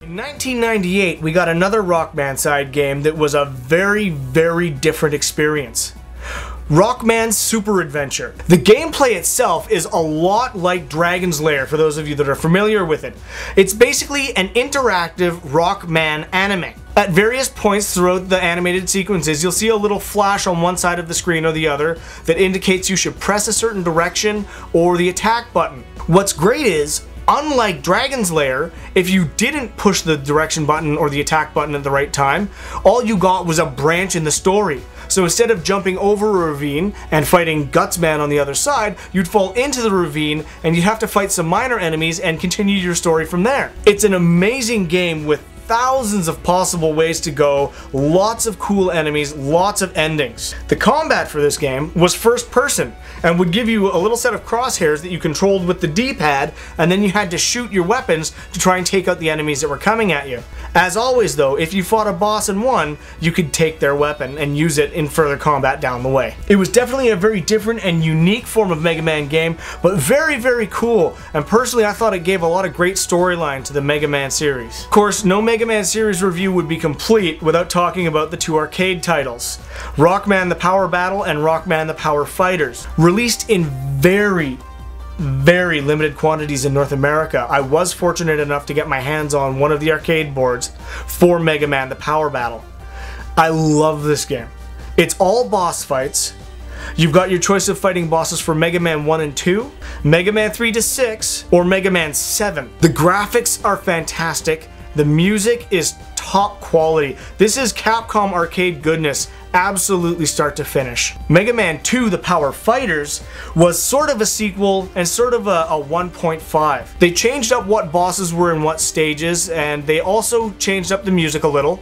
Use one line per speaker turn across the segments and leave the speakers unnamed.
In 1998, we got another Rockman side game that was a very, very different experience. Rockman Super Adventure. The gameplay itself is a lot like Dragon's Lair, for those of you that are familiar with it. It's basically an interactive Rockman anime. At various points throughout the animated sequences, you'll see a little flash on one side of the screen or the other that indicates you should press a certain direction or the attack button. What's great is, unlike Dragon's Lair, if you didn't push the direction button or the attack button at the right time, all you got was a branch in the story. So instead of jumping over a ravine and fighting Gutsman on the other side, you'd fall into the ravine and you'd have to fight some minor enemies and continue your story from there. It's an amazing game with thousands of possible ways to go, lots of cool enemies, lots of endings. The combat for this game was first person and would give you a little set of crosshairs that you controlled with the D-pad, and then you had to shoot your weapons to try and take out the enemies that were coming at you. As always though, if you fought a boss and won, you could take their weapon and use it in further combat down the way. It was definitely a very different and unique form of Mega Man game, but very, very cool, and personally I thought it gave a lot of great storyline to the Mega Man series. Of course, no Mega Man series review would be complete without talking about the two arcade titles, Rockman the Power Battle and Rockman the Power Fighters. Released in very limited quantities in North America, I was fortunate enough to get my hands on one of the arcade boards for Mega Man the Power Battle. I love this game. It's all boss fights. You've got your choice of fighting bosses for Mega Man 1 and 2, Mega Man 3 to 6, or Mega Man 7. The graphics are fantastic. The music is top quality. This is Capcom arcade goodness, absolutely start to finish. Mega Man 2 The Power Fighters was sort of a sequel and sort of a 1.5. They changed up what bosses were in what stages, and they also changed up the music a little.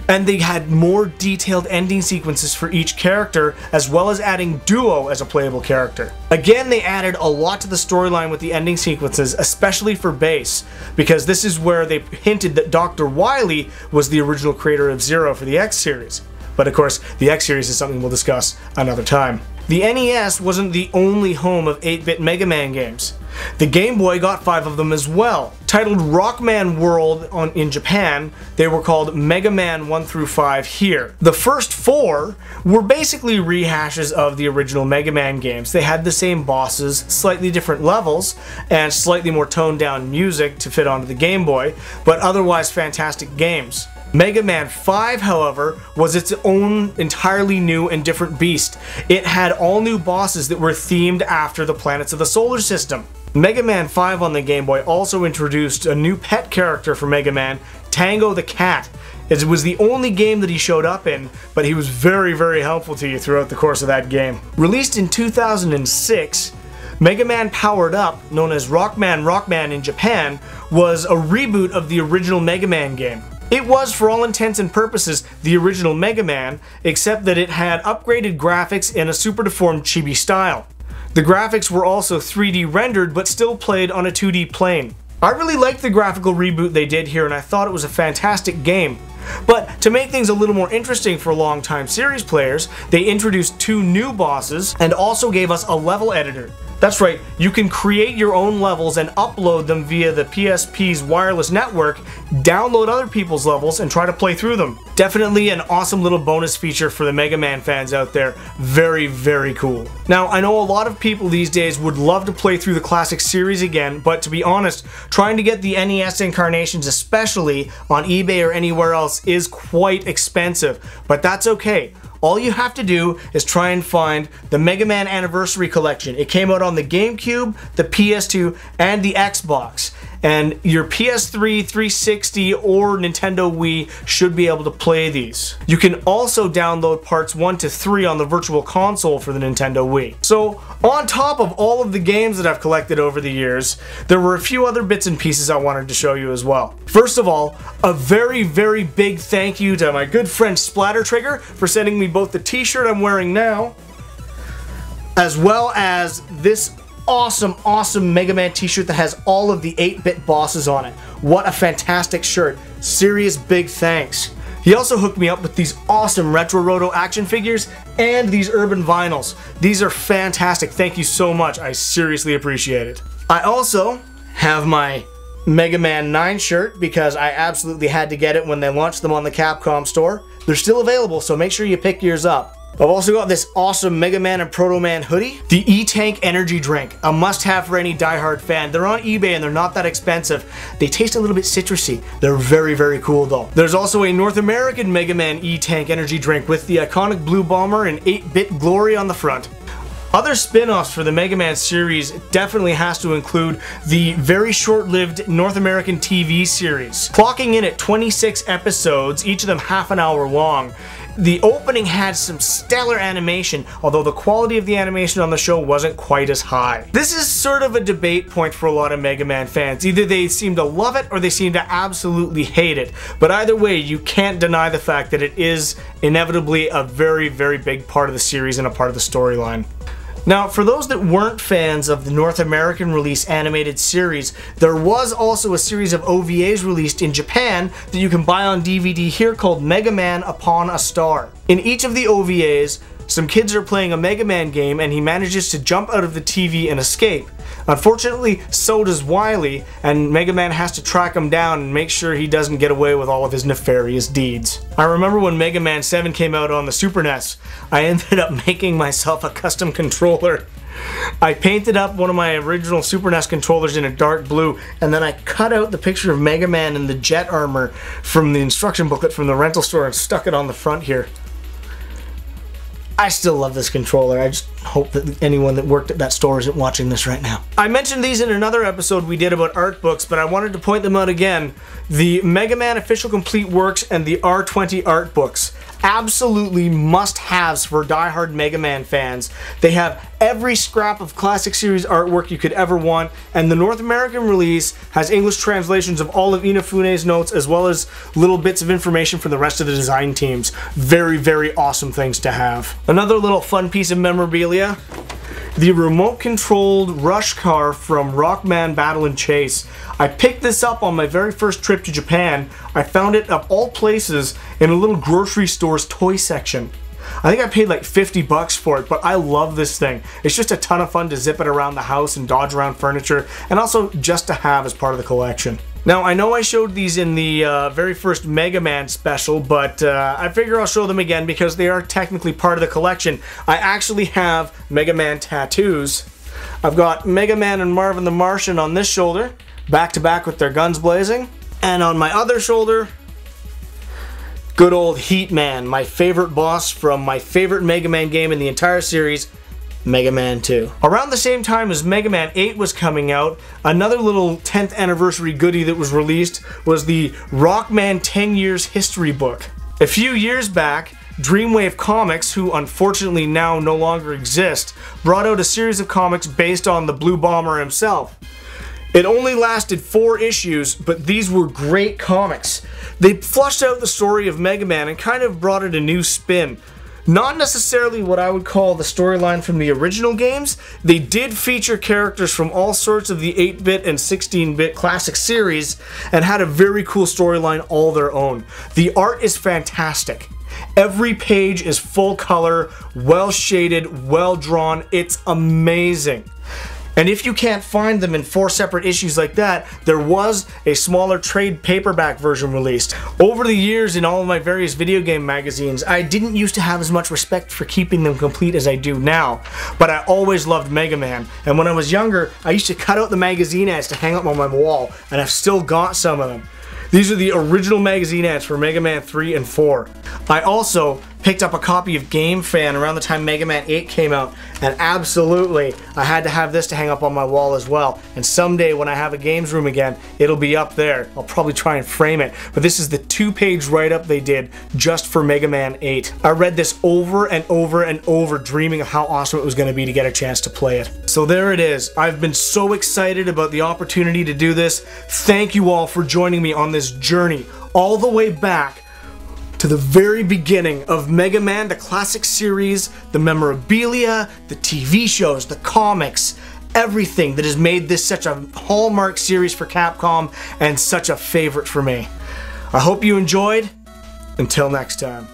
And they had more detailed ending sequences for each character, as well as adding Duo as a playable character. Again, they added a lot to the storyline with the ending sequences, especially for Bass, because this is where they hinted that Dr. Wily was the original creator of Zero for the X series. But of course, the X series is something we'll discuss another time. The NES wasn't the only home of 8-bit Mega Man games. The Game Boy got 5 of them as well. Titled Rockman World in Japan, they were called Mega Man 1 through 5 here. The first 4 were basically rehashes of the original Mega Man games. They had the same bosses, slightly different levels, and slightly more toned down music to fit onto the Game Boy, but otherwise fantastic games. Mega Man 5, however, was its own entirely new and different beast. It had all new bosses that were themed after the planets of the solar system. Mega Man 5 on the Game Boy also introduced a new pet character for Mega Man, Tango the Cat. It was the only game that he showed up in, but he was very, very helpful to you throughout the course of that game. Released in 2006, Mega Man Powered Up, known as Rockman in Japan, was a reboot of the original Mega Man game. It was, for all intents and purposes, the original Mega Man, except that it had upgraded graphics in a super deformed chibi style. The graphics were also 3D rendered, but still played on a 2D plane. I really liked the graphical reboot they did here, and I thought it was a fantastic game. But to make things a little more interesting for long-time series players, they introduced 2 new bosses and also gave us a level editor. That's right, you can create your own levels and upload them via the PSP's wireless network, download other people's levels, and try to play through them. Definitely an awesome little bonus feature for the Mega Man fans out there. Very, very cool. Now, I know a lot of people these days would love to play through the classic series again, but to be honest, trying to get the NES incarnations, especially on eBay or anywhere else, is quite expensive. But that's okay. All you have to do is try and find the Mega Man Anniversary Collection. It came out on the GameCube, the PS2, and the Xbox. And your PS3, 360, or Nintendo Wii should be able to play these. You can also download parts 1 to 3 on the Virtual Console for the Nintendo Wii. So, on top of all of the games that I've collected over the years, there were a few other bits and pieces I wanted to show you as well. First of all, a very, very big thank you to my good friend Splatter Trigger for sending me both the t-shirt I'm wearing now, as well as this awesome Mega Man t-shirt that has all of the 8-bit bosses on it. What a fantastic shirt. Serious big thanks. He also hooked me up with these awesome Retro Roto action figures and these urban vinyls. These are fantastic. Thank you so much. I seriously appreciate it. I also have my Mega Man 9 shirt because I absolutely had to get it when they launched them on the Capcom store. They're still available, so make sure you pick yours up. I've also got this awesome Mega Man and Proto Man hoodie. The E-Tank energy drink, a must-have for any diehard fan. They're on eBay and they're not that expensive. They taste a little bit citrusy. They're very, very cool though. There's also a North American Mega Man E-Tank energy drink with the iconic Blue Bomber and 8-bit glory on the front. Other spin-offs for the Mega Man series definitely has to include the very short-lived North American TV series. Clocking in at 26 episodes, each of them half an hour long. The opening had some stellar animation, although the quality of the animation on the show wasn't quite as high. This is sort of a debate point for a lot of Mega Man fans. Either they seem to love it or they seem to absolutely hate it. But either way, you can't deny the fact that it is inevitably a very, very big part of the series and a part of the storyline. Now, for those that weren't fans of the North American release animated series, there was also a series of OVAs released in Japan that you can buy on DVD here called Mega Man Upon a Star. In each of the OVAs, some kids are playing a Mega Man game and he manages to jump out of the TV and escape. Unfortunately, so does Wily, and Mega Man has to track him down and make sure he doesn't get away with all of his nefarious deeds. I remember when Mega Man 7 came out on the Super NES, I ended up making myself a custom controller. I painted up one of my original Super NES controllers in a dark blue, and then I cut out the picture of Mega Man in the jet armor from the instruction booklet from the rental store and stuck it on the front here. I still love this controller. I just hope that anyone that worked at that store isn't watching this right now. I mentioned these in another episode we did about art books, but I wanted to point them out again. The Mega Man Official Complete Works and the R20 art books. Absolutely must-haves for diehard Mega Man fans. They have every scrap of classic series artwork you could ever want, and the North American release has English translations of all of Inafune's notes as well as little bits of information from the rest of the design teams. Very, very awesome things to have. Another little fun piece of memorabilia. The remote-controlled rush car from Rockman Battle and Chase. I picked this up on my very first trip to Japan. I found it, of all places, in a little grocery store's toy section. I think I paid like 50 bucks for it, but I love this thing. It's just a ton of fun to zip it around the house and dodge around furniture, and also just to have as part of the collection. Now, I know I showed these in the very first Mega Man special, but I figure I'll show them again because they are technically part of the collection. I actually have Mega Man tattoos. I've got Mega Man and Marvin the Martian on this shoulder, back to back with their guns blazing. And on my other shoulder, good old Heat Man, my favorite boss from my favorite Mega Man game in the entire series, Mega Man 2. Around the same time as Mega Man 8 was coming out, another little 10th anniversary goodie that was released was the Rockman 10 Years History book. A few years back, Dreamwave Comics, who unfortunately now no longer exist, brought out a series of comics based on the Blue Bomber himself. It only lasted 4 issues, but these were great comics. They flushed out the story of Mega Man and kind of brought it a new spin. Not necessarily what I would call the storyline from the original games. They did feature characters from all sorts of the 8-bit and 16-bit classic series and had a very cool storyline all their own. The art is fantastic. Every page is full color, well shaded, well drawn. It's amazing. And if you can't find them in 4 separate issues like that, there was a smaller trade paperback version released. Over the years in all of my various video game magazines, I didn't used to have as much respect for keeping them complete as I do now, but I always loved Mega Man. And when I was younger, I used to cut out the magazine ads to hang up on my wall, and I've still got some of them. These are the original magazine ads for Mega Man 3 and 4. I also picked up a copy of Game Fan around the time Mega Man 8 came out, and absolutely, I had to have this to hang up on my wall as well. And someday when I have a games room again, it'll be up there. I'll probably try and frame it, but this is the 2-page write-up they did just for Mega Man 8. I read this over and over and over, dreaming of how awesome it was going to be to get a chance to play it. So there it is. I've been so excited about the opportunity to do this. Thank you all for joining me on this journey all the way back to the very beginning of Mega Man, the classic series, the memorabilia, the TV shows, the comics, everything that has made this such a hallmark series for Capcom and such a favorite for me. I hope you enjoyed. Until next time.